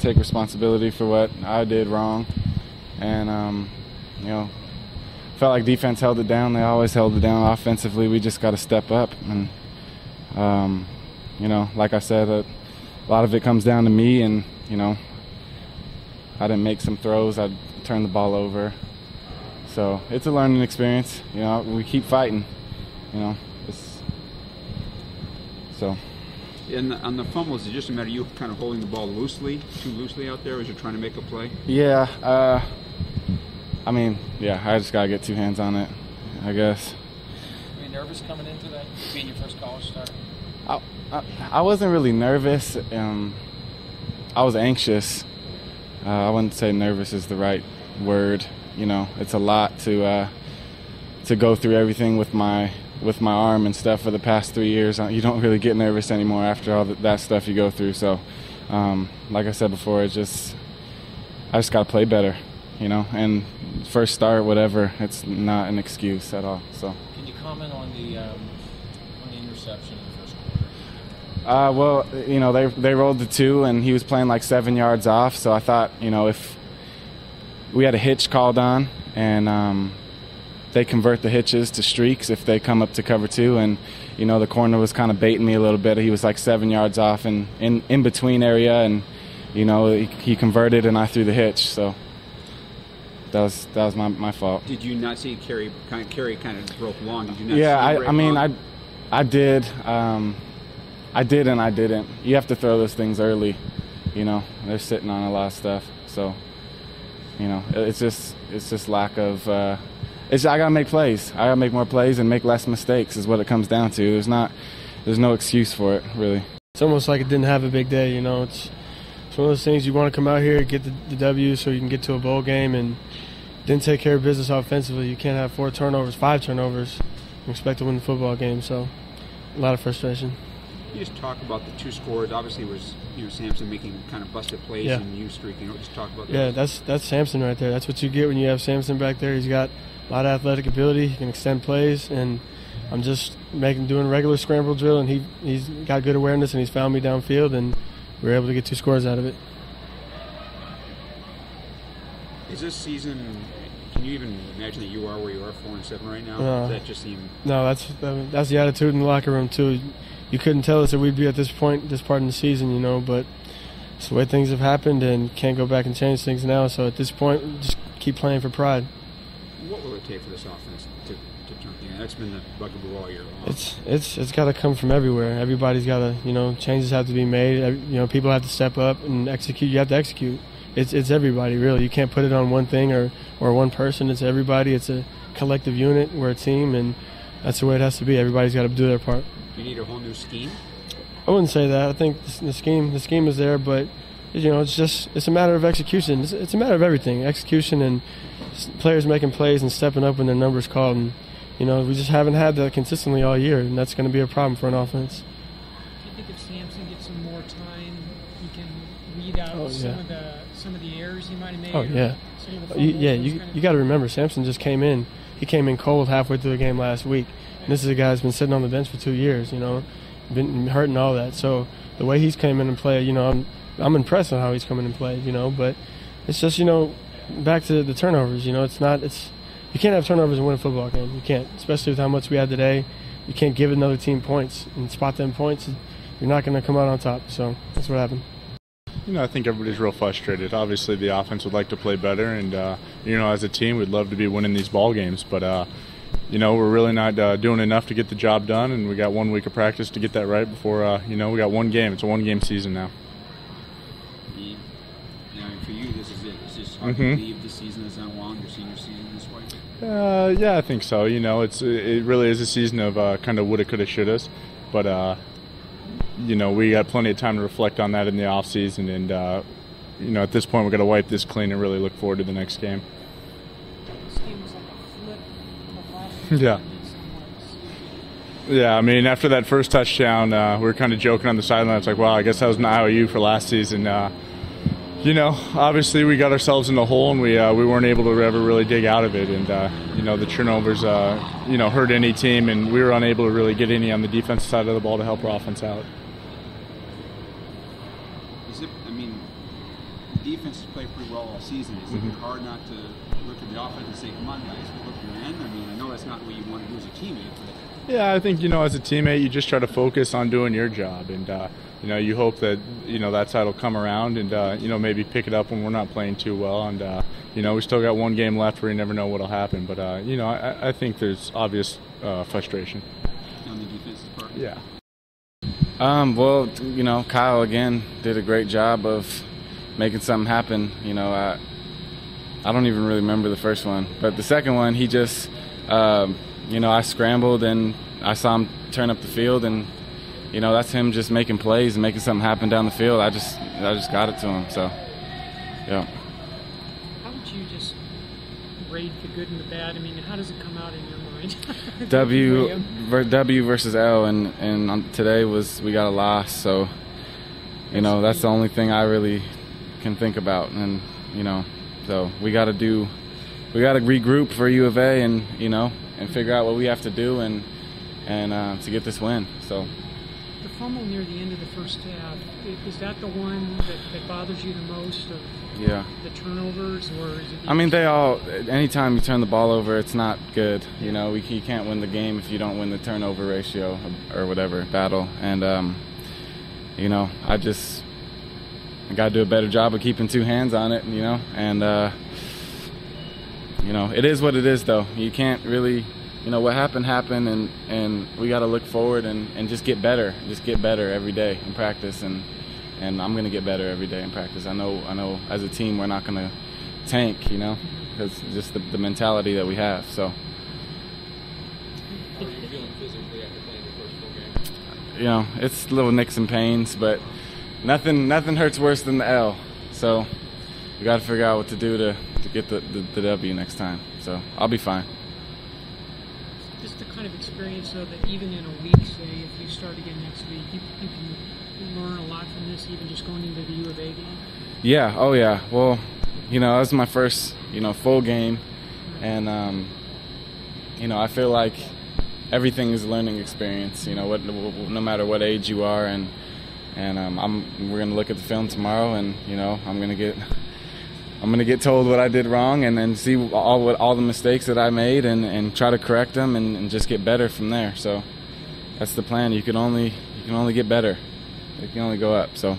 take responsibility for what I did wrong, and you know, felt like defense held it down. They always held it down. Offensively, we just got to step up, and you know, like I said, a lot of it comes down to me, and you know, I didn't make some throws. I turned the ball over. So it's a learning experience. You know, we keep fighting. You know, so. And on the fumbles, is it just a matter of you kind of holding the ball loosely, too loosely out there, as you're trying to make a play? Yeah. I mean, yeah, I just gotta get two hands on it, I guess. Were you nervous coming into that, being your first college start? I wasn't really nervous. I was anxious. I wouldn't say nervous is the right word. You know, it's a lot to go through everything with my arm and stuff for the past 3 years. You don't really get nervous anymore after all that stuff you go through. So, like I said before, I just got to play better, you know. And first start, whatever, it's not an excuse at all. So. Can you comment on the interception in the first quarter? Well, you know, they rolled the 2, and he was playing like 7 yards off. So I thought, you know, if we had a hitch called on, and they convert the hitches to streaks if they come up to cover 2, and you know, the corner was kind of baiting me a little bit. He was like 7 yards off and in between area, and you know, he converted and I threw the hitch. So that was my fault. Did you not see Carey kind of broke long? Did you not? Yeah, see I mean, long? I did. I did and I didn't. You have to throw those things early. You know, they're sitting on a lot of stuff. So, you know, it's just lack of. I gotta make plays. I gotta make more plays and make less mistakes is what it comes down to. There's no excuse for it, really. It's almost like it didn't have a big day, you know. It's one of those things you want to come out here, get the W so you can get to a bowl game, and didn't take care of business offensively. You can't have 4 turnovers, 5 turnovers, and expect to win the football game. So a lot of frustration. Can you just talk about the 2 scores? Obviously, it was Samson making kind of busted plays and you streaking. Just talk about that. Yeah, that's Samson right there. That's what you get when you have Samson back there. He's got a lot of athletic ability. He can extend plays, and I'm just doing regular scramble drill, and he's got good awareness, and he's found me downfield, and we were able to get 2 scores out of it. Is this season? Can you even imagine that you are where you are, 4-7 right now? Does that just seem? No, that's the attitude in the locker room too. You couldn't tell us that we'd be at this point, this part in the season, you know. But it's the way things have happened, and can't go back and change things now. So at this point, just keep playing for pride. What will it take for this offense to turn? That's been the bugaboo all year long. It's got to come from everywhere. Everybody's got to, you know, changes have to be made. You know, people have to step up and execute. You have to execute. It's everybody, really. You can't put it on one thing or one person. It's everybody. It's a collective unit. We're a team, and that's the way it has to be. Everybody's got to do their part. You need a whole new scheme? I wouldn't say that. I think the scheme is there, but you know, it's a matter of execution. It's a matter of everything. Execution and players making plays and stepping up when their number's called. And you know, we just haven't had that consistently all year, and that's going to be a problem for an offense. Do you think if Samson gets some more time, he can weed out some of the errors he might have made? Oh yeah, you got to remember, Samson just came in. He came in cold halfway through the game last week. And this is a guy who's been sitting on the bench for 2 years. You know, been hurt and all that. So the way he's came in and played, you know, I'm impressed with how he's come in and played. You know, but it's just, you know, back to the turnovers. You know, you can't have turnovers and win a football game. You can't, especially with how much we had today. You can't give another team points and spot them points. You're not going to come out on top. So that's what happened. You know, I think everybody's real frustrated. Obviously, the offense would like to play better, and you know, as a team, we'd love to be winning these ball games. But you know, we're really not doing enough to get the job done, and we got 1 week of practice to get that right before you know, we got 1 game. It's a 1-game season now. You know, for you, this is it. It's just hard to believe the season is not long. Your senior season this way. Yeah, I think so. You know, it really is a season of kind of woulda, coulda, shouldas, but you know, we got plenty of time to reflect on that in the off season, and you know, at this point, we're going to wipe this clean and really look forward to the next game. This game was like a flip of last year. Yeah. Yeah, I mean, after that first touchdown, we were kind of joking on the sideline. It's like, wow, I guess that was an IOU for last season. You know, obviously we got ourselves in the hole, and we weren't able to ever really dig out of it. And, you know, the turnovers, you know, hurt any team, and we were unable to really get any on the defensive side of the ball to help our offense out. Is it, I mean, defense has played pretty well all season. Is it hard not to look at the offense and say, come on, guys, we look your end? I mean, I know that's not what you want to do as a teammate. But yeah, I think, as a teammate, you just try to focus on doing your job. And, you hope that, that side will come around and, maybe pick it up when we're not playing too well. And, we still got one game left where you never know what will happen. But, I think there's obvious frustration. On the defensive part? Yeah. Well, Kyle, again, did a great job of making something happen. I don't even really remember the first one. But the second one, he just, I scrambled and I saw him turn up the field, and, that's him just making plays and making something happen down the field. I just got it to him, so, yeah. How would you just rate the good and the bad? I mean, how does it come out in your mind? W versus L, and today we got a loss, so that's the only thing I really can think about, and so we got to regroup for U of A, and and figure out what we have to do and to get this win. So the fumble near the end of the first half, is that the one that bothers you the most? The turnovers, or is it? I mean, anytime you turn the ball over, it's not good. You can't win the game if you don't win the turnover ratio or whatever battle. And I got to do a better job of keeping two hands on it. And it is what it is, though. You can't really, what happened, and we got to look forward and just get better. Just get better every day in practice, and I'm going to get better every day in practice. I know as a team we're not going to tank, because just the mentality that we have. So. How are you feeling physically after playing your first full game? It's little nicks and pains, but nothing hurts worse than the L. So we got to figure out what to do to get the W next time. So I'll be fine. Just the kind of experience, though, that even in a week, say, if you start again next week, you can learn a lot from this, even just going into the U of A game? Yeah, oh yeah. Well, that was my first, full game. And, I feel like everything is a learning experience, no matter what age you are. And we're going to look at the film tomorrow, and, I'm going to get told what I did wrong, and then see all the mistakes that I made, and try to correct them, and just get better from there. So that's the plan. You can only get better. You can only go up. So